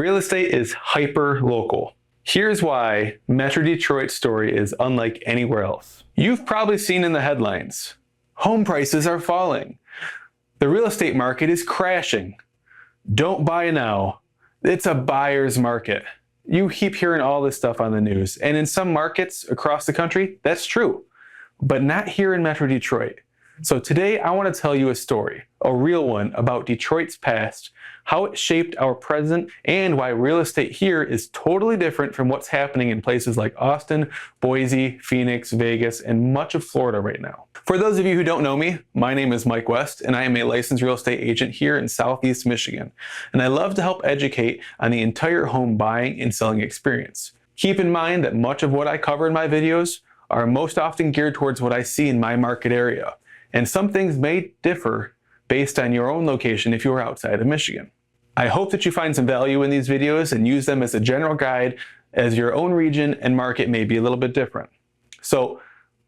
Real estate is hyper-local. Here's why Metro Detroit's story is unlike anywhere else. You've probably seen in the headlines, home prices are falling. The real estate market is crashing. Don't buy now. It's a buyer's market. You keep hearing all this stuff on the news, and in some markets across the country, that's true, but not here in Metro Detroit. So today I want to tell you a story, a real one, about Detroit's past, how it shaped our present, and why real estate here is totally different from what's happening in places like Austin, Boise, Phoenix, Vegas, and much of Florida right now. For those of you who don't know me, my name is Mike West, and I am a licensed real estate agent here in Southeast Michigan. And I love to help educate on the entire home buying and selling experience. Keep in mind that much of what I cover in my videos are most often geared towards what I see in my market area. And some things may differ based on your own location if you are outside of Michigan. I hope that you find some value in these videos and use them as a general guide, as your own region and market may be a little bit different. So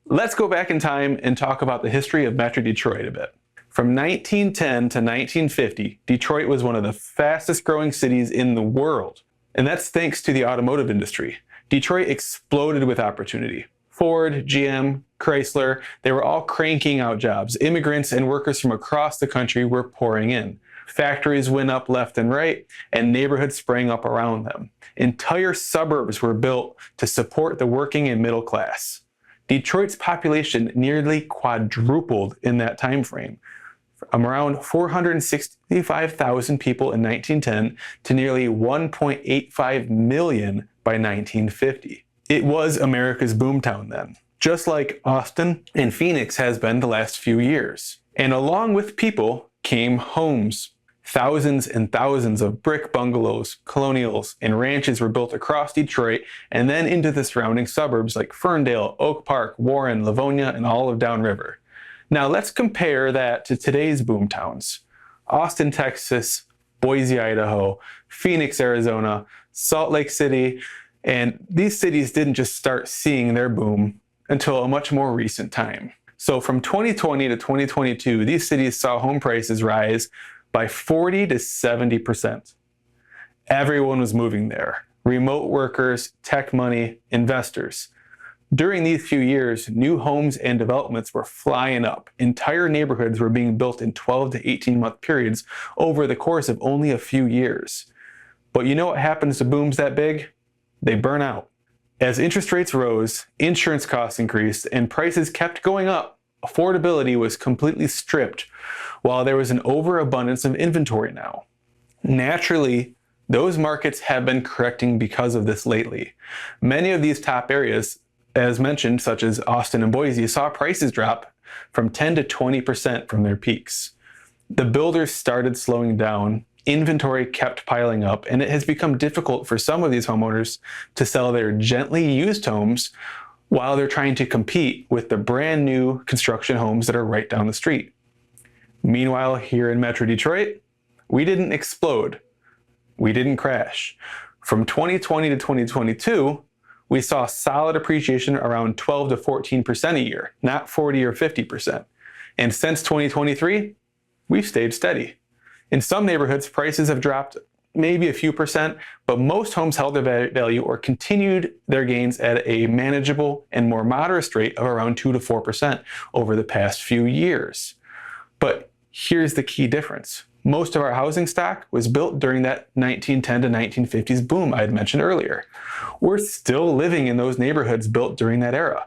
let's go back in time and talk about the history of Metro Detroit a bit. From 1910 to 1950, Detroit was one of the fastest growing cities in the world. And that's thanks to the automotive industry. Detroit exploded with opportunity. Ford, GM, Chrysler, they were all cranking out jobs. Immigrants and workers from across the country were pouring in. Factories went up left and right, and neighborhoods sprang up around them. Entire suburbs were built to support the working and middle class. Detroit's population nearly quadrupled in that time frame, from around 465,000 people in 1910 to nearly 1.85 million by 1950. It was America's boomtown then, just like Austin and Phoenix has been the last few years. And along with people came homes. Thousands and thousands of brick bungalows, colonials, and ranches were built across Detroit and then into the surrounding suburbs like Ferndale, Oak Park, Warren, Livonia, and all of downriver. Now let's compare that to today's boomtowns. Austin, Texas, Boise, Idaho, Phoenix, Arizona, Salt Lake City, and these cities didn't just start seeing their boom until a much more recent time. So from 2020 to 2022, these cities saw home prices rise by 40 to 70%. Everyone was moving there. Remote workers, tech money, investors. During these few years, new homes and developments were flying up. Entire neighborhoods were being built in 12 to 18-month periods over the course of only a few years. But you know what happens to booms that big? They burn out. As interest rates rose, insurance costs increased, and prices kept going up, affordability was completely stripped, while there was an overabundance of inventory now. Naturally, those markets have been correcting because of this lately. Many of these top areas, as mentioned, such as Austin and Boise, saw prices drop from 10 to 20% from their peaks. The builders started slowing down, inventory kept piling up, and it has become difficult for some of these homeowners to sell their gently used homes while they're trying to compete with the brand new construction homes that are right down the street. Meanwhile, here in Metro Detroit, we didn't explode. We didn't crash. From 2020 to 2022, we saw solid appreciation around 12 to 14% a year, not 40 or 50%. And since 2023, we've stayed steady. In some neighborhoods, prices have dropped maybe a few percent, but most homes held their value or continued their gains at a manageable and more moderate rate of around 2 to 4% over the past few years. But here's the key difference. Most of our housing stock was built during that 1910 to 1950s boom I had mentioned earlier. We're still living in those neighborhoods built during that era.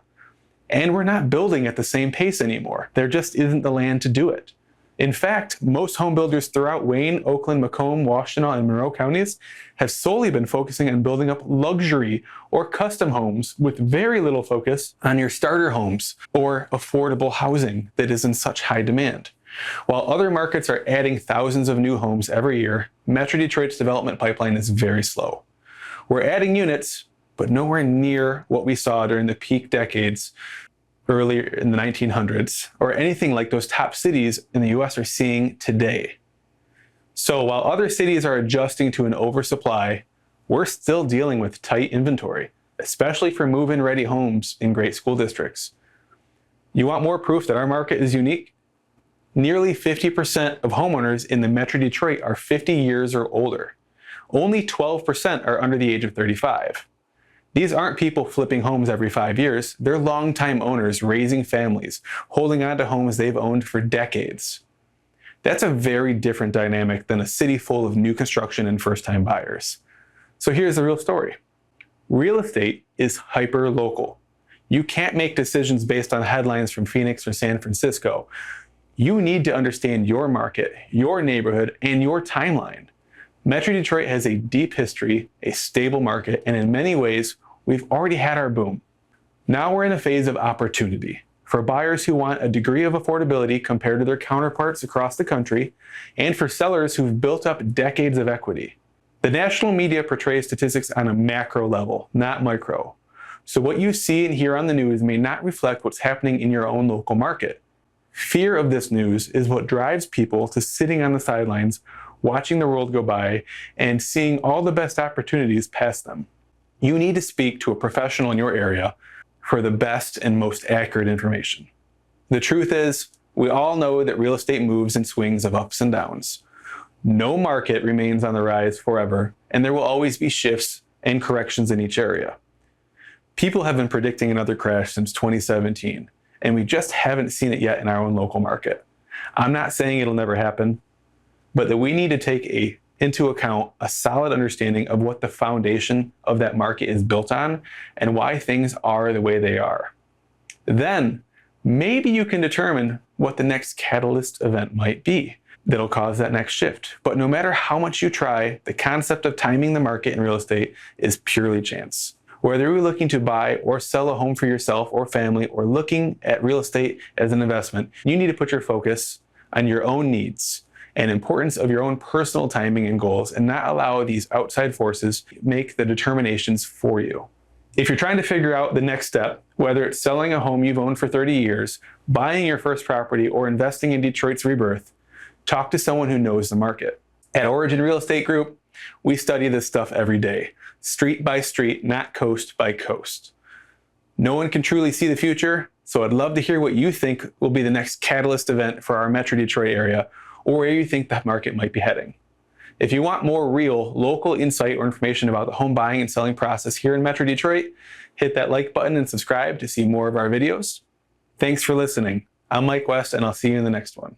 And we're not building at the same pace anymore. There just isn't the land to do it. In fact, most home builders throughout Wayne, Oakland, Macomb, Washtenaw, and Monroe counties have solely been focusing on building up luxury or custom homes with very little focus on your starter homes or affordable housing that is in such high demand. While other markets are adding thousands of new homes every year, Metro Detroit's development pipeline is very slow. We're adding units, but nowhere near what we saw during the peak decades earlier in the 1900s, or anything like those top cities in the US are seeing today. So while other cities are adjusting to an oversupply, we're still dealing with tight inventory, especially for move-in ready homes in great school districts. You want more proof that our market is unique? Nearly 50% of homeowners in the Metro Detroit are 50 years or older. Only 12% are under the age of 35. These aren't people flipping homes every 5 years. They're longtime owners raising families, holding on to homes they've owned for decades. That's a very different dynamic than a city full of new construction and first-time buyers. So here's the real story. Real estate is hyper-local. You can't make decisions based on headlines from Phoenix or San Francisco. You need to understand your market, your neighborhood, and your timeline. Metro Detroit has a deep history, a stable market, and in many ways, we've already had our boom. Now we're in a phase of opportunity for buyers who want a degree of affordability compared to their counterparts across the country, and for sellers who've built up decades of equity. The national media portrays statistics on a macro level, not micro. So what you see and hear on the news may not reflect what's happening in your own local market. Fear of this news is what drives people to sitting on the sidelines, watching the world go by, and seeing all the best opportunities pass them. You need to speak to a professional in your area for the best and most accurate information. The truth is, we all know that real estate moves in swings of ups and downs. No market remains on the rise forever, and there will always be shifts and corrections in each area. People have been predicting another crash since 2017, and we just haven't seen it yet in our own local market. I'm not saying it'll never happen, but that we need to take into account a solid understanding of what the foundation of that market is built on and why things are the way they are. Then, maybe you can determine what the next catalyst event might be that'll cause that next shift. But no matter how much you try, the concept of timing the market in real estate is purely chance. Whether you're looking to buy or sell a home for yourself or family, or looking at real estate as an investment, you need to put your focus on your own needs and importance of your own personal timing and goals, and not allow these outside forces to make the determinations for you. If you're trying to figure out the next step, whether it's selling a home you've owned for 30 years, buying your first property, or investing in Detroit's rebirth, talk to someone who knows the market. At Origin Real Estate Group, we study this stuff every day, street by street, not coast by coast. No one can truly see the future, so I'd love to hear what you think will be the next catalyst event for our Metro Detroit area, or where you think that market might be heading. If you want more real, local insight or information about the home buying and selling process here in Metro Detroit, hit that like button and subscribe to see more of our videos. Thanks for listening. I'm Mike West, and I'll see you in the next one.